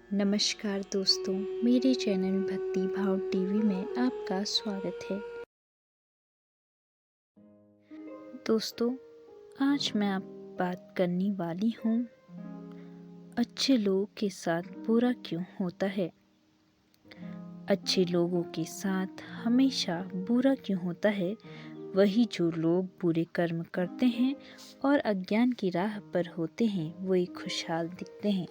नमस्कार दोस्तों, मेरे चैनल भक्ति भाव टीवी में आपका स्वागत है। दोस्तों, आज मैं आप बात करने वाली हूँ अच्छे लोगों के साथ बुरा क्यों होता है। अच्छे लोगों के साथ हमेशा बुरा क्यों होता है। वही जो लोग बुरे कर्म करते हैं और अज्ञान की राह पर होते हैं वही खुशहाल दिखते हैं।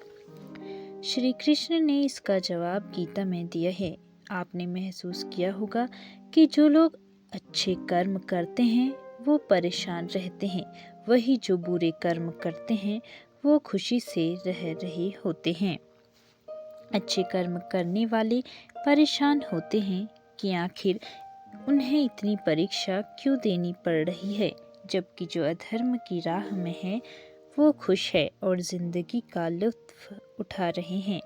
श्री कृष्ण ने इसका जवाब गीता में दिया है। आपने महसूस किया होगा कि जो लोग अच्छे कर्म करते हैं वो परेशान रहते हैं, वही जो बुरे कर्म करते हैं वो खुशी से रह रहे होते हैं। अच्छे कर्म करने वाले परेशान होते हैं कि आखिर उन्हें इतनी परीक्षा क्यों देनी पड़ रही है, जबकि जो अधर्म की राह में है वो खुश है और जिंदगी का लुत्फ उठा रहे हैं।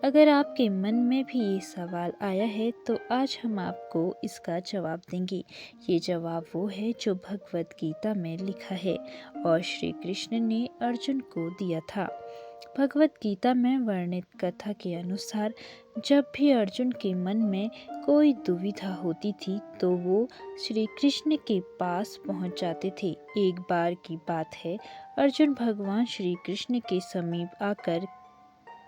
अगर आपके मन में भी ये सवाल आया है तो आज हम आपको इसका जवाब देंगे। ये जवाब वो है जो भगवत गीता में लिखा है और श्री कृष्ण ने अर्जुन को दिया था। भगवत गीता में वर्णित कथा के अनुसार जब भी अर्जुन के मन में कोई दुविधा होती थी तो वो श्री कृष्ण के पास पहुंच जाते थे। एक बार की बात है, अर्जुन भगवान श्री कृष्ण के समीप आकर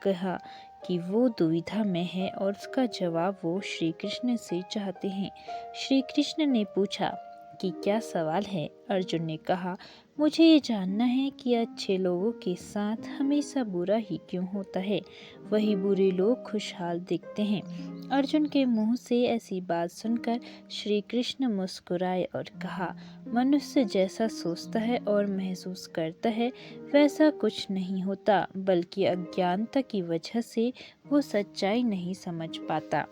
कहा कि वो दुविधा में है और उसका जवाब वो श्री कृष्ण से चाहते हैं। श्री कृष्ण ने पूछा कि क्या सवाल है। अर्जुन ने कहा, मुझे ये जानना है कि अच्छे लोगों के साथ हमेशा बुरा ही क्यों होता है, वही बुरे लोग खुशहाल दिखते हैं। अर्जुन के मुंह से ऐसी बात सुनकर श्री कृष्ण मुस्कुराए और कहा, मनुष्य जैसा सोचता है और महसूस करता है वैसा कुछ नहीं होता, बल्कि अज्ञानता की वजह से वो सच्चाई नहीं समझ पाता।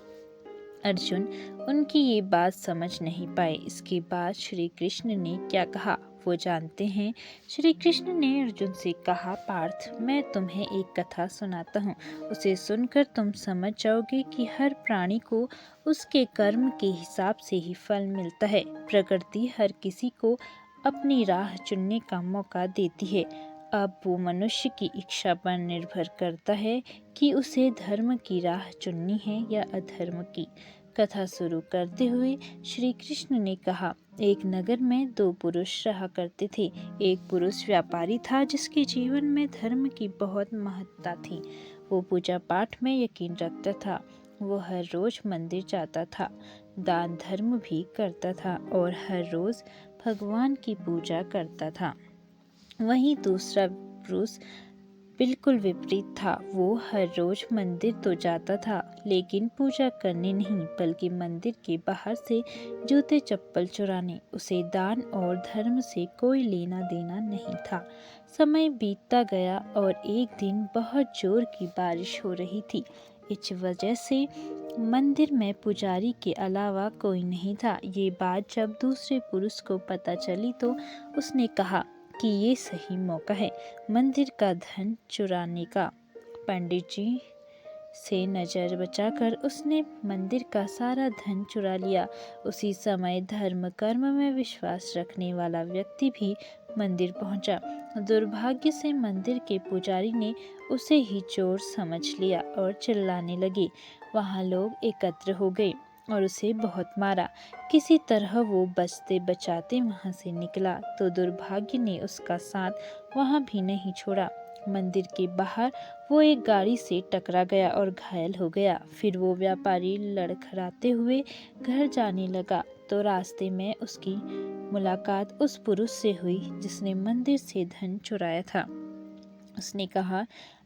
अर्जुन उनकी ये बात समझ नहीं पाए। इसके बाद श्री कृष्ण ने क्या कहा वो जानते हैं। श्री कृष्ण ने अर्जुन से कहा, पार्थ, मैं तुम्हें एक कथा सुनाता हूँ। उसे सुनकर तुम समझ जाओगे कि हर प्राणी को उसके कर्म के हिसाब से ही फल मिलता है। प्रकृति हर किसी को अपनी राह चुनने का मौका देती है। अब वो मनुष्य की इच्छा पर निर्भर करता है कि उसे धर्म की राह चुननी है या अधर्म की। कथा शुरू करते हुए श्री कृष्ण ने कहा, एक नगर में दो पुरुष रहा करते थे। एक पुरुष व्यापारी था जिसके जीवन में धर्म की बहुत महत्ता थी। वो पूजा पाठ में यकीन रखता था। वो हर रोज मंदिर जाता था, दान धर्म भी करता था और हर रोज भगवान की पूजा करता था। वहीं दूसरा पुरुष बिल्कुल विपरीत था। वो हर रोज मंदिर तो जाता था लेकिन पूजा करने नहीं, बल्कि मंदिर के बाहर से जूते चप्पल चुराने। उसे दान और धर्म से कोई लेना देना नहीं था। समय बीतता गया और एक दिन बहुत जोर की बारिश हो रही थी। इस वजह से मंदिर में पुजारी के अलावा कोई नहीं था। ये बात जब दूसरे पुरुष को पता चली तो उसने कहा कि ये सही मौका है मंदिर का धन चुराने का। पंडित जी से नज़र बचाकर उसने मंदिर का सारा धन चुरा लिया। उसी समय धर्म कर्म में विश्वास रखने वाला व्यक्ति भी मंदिर पहुंचा। दुर्भाग्य से मंदिर के पुजारी ने उसे ही चोर समझ लिया और चिल्लाने लगे। वहां लोग एकत्र हो गए और उसे बहुत मारा। किसी तरह वो बचते बचाते वहां से निकला तो दुर्भाग्य ने उसका साथ वहां भी नहीं छोड़ा। मंदिर के बाहर वो एक गाड़ी से टकरा गया और घायल हो गया। फिर वो व्यापारी लड़खड़ाते हुए घर जाने लगा तो रास्ते में उसकी मुलाकात उस पुरुष से हुई जिसने मंदिर से धन चुराया था। उसने कहा,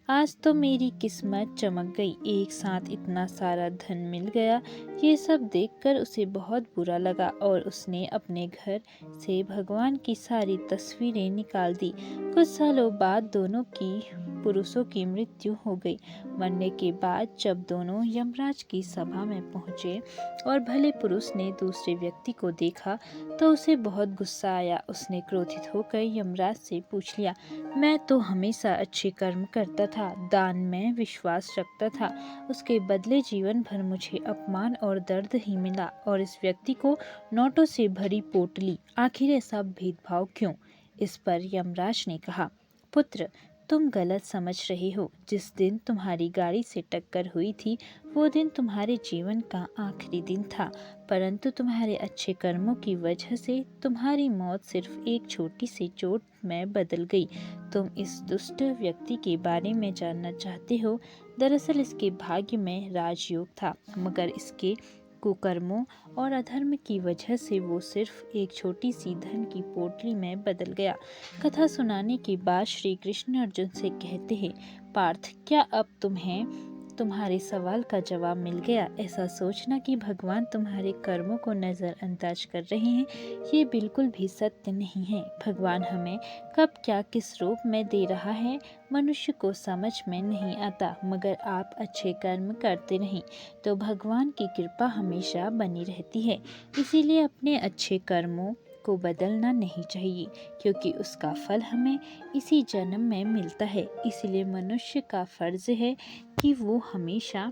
आज तो मेरी किस्मत चमक गई, एक साथ इतना सारा धन मिल गया। ये सब देखकर उसे बहुत बुरा लगा और उसने अपने घर से भगवान की सारी तस्वीरें निकाल दी। कुछ सालों बाद दोनों की पुरुषों की मृत्यु हो गई। मरने के बाद जब दोनों यमराज की सभा में पहुंचे और भले पुरुष ने दूसरे व्यक्ति को देखा तो उसे बहुत गुस्सा आया। उसने क्रोधित होकर यमराज से पूछ लिया, मैं तो हमेशा अच्छे कर्म करता था, दान में विश्वास रखता था, उसके बदले जीवन भर मुझे अपमान और दर्द ही मिला और इस व्यक्ति को नोटों से भरी पोटली, आखिर ऐसा भेदभाव क्यों। इस पर यमराज ने कहा, पुत्र, तुम गलत समझ रहे हो। जिस दिन तुम्हारी गाड़ी से टक्कर हुई थी वो दिन तुम्हारे जीवन का आखिरी दिन था, परंतु तुम्हारे अच्छे कर्मों की वजह से तुम्हारी मौत सिर्फ एक छोटी सी चोट में बदल गई। तुम इस दुष्ट व्यक्ति के बारे में जानना चाहते हो। दरअसल इसके भाग्य में राजयोग था, मगर इसके कुकर्मों और अधर्म की वजह से वो सिर्फ एक छोटी सी धन की पोटली में बदल गया। कथा सुनाने के बाद श्री कृष्ण अर्जुन से कहते हैं, पार्थ, क्या अब तुम्हें तुम्हारे सवाल का जवाब मिल गया? ऐसा सोचना कि भगवान तुम्हारे कर्मों को नज़रअंदाज कर रहे हैं, ये बिल्कुल भी सत्य नहीं है। भगवान हमें कब क्या किस रूप में दे रहा है मनुष्य को समझ में नहीं आता, मगर आप अच्छे कर्म करते रहें तो भगवान की कृपा हमेशा बनी रहती है। इसीलिए अपने अच्छे कर्मों को बदलना नहीं चाहिए, क्योंकि उसका फल हमें इसी जन्म में मिलता है। इसलिए मनुष्य का फर्ज है कि वो हमेशा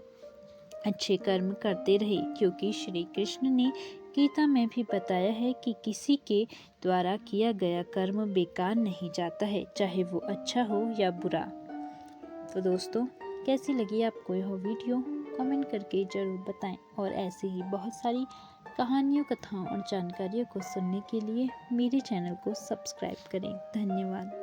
अच्छे कर्म करते रहे, क्योंकि श्री कृष्ण ने गीता में भी बताया है कि किसी के द्वारा किया गया कर्म बेकार नहीं जाता है, चाहे वो अच्छा हो या बुरा। तो दोस्तों, कैसी लगी आपको यह वीडियो? कमेंट करके ज़रूर बताएं और ऐसे ही बहुत सारी कहानियों, कथाओं और जानकारियों को सुनने के लिए मेरे चैनल को सब्सक्राइब करें। धन्यवाद।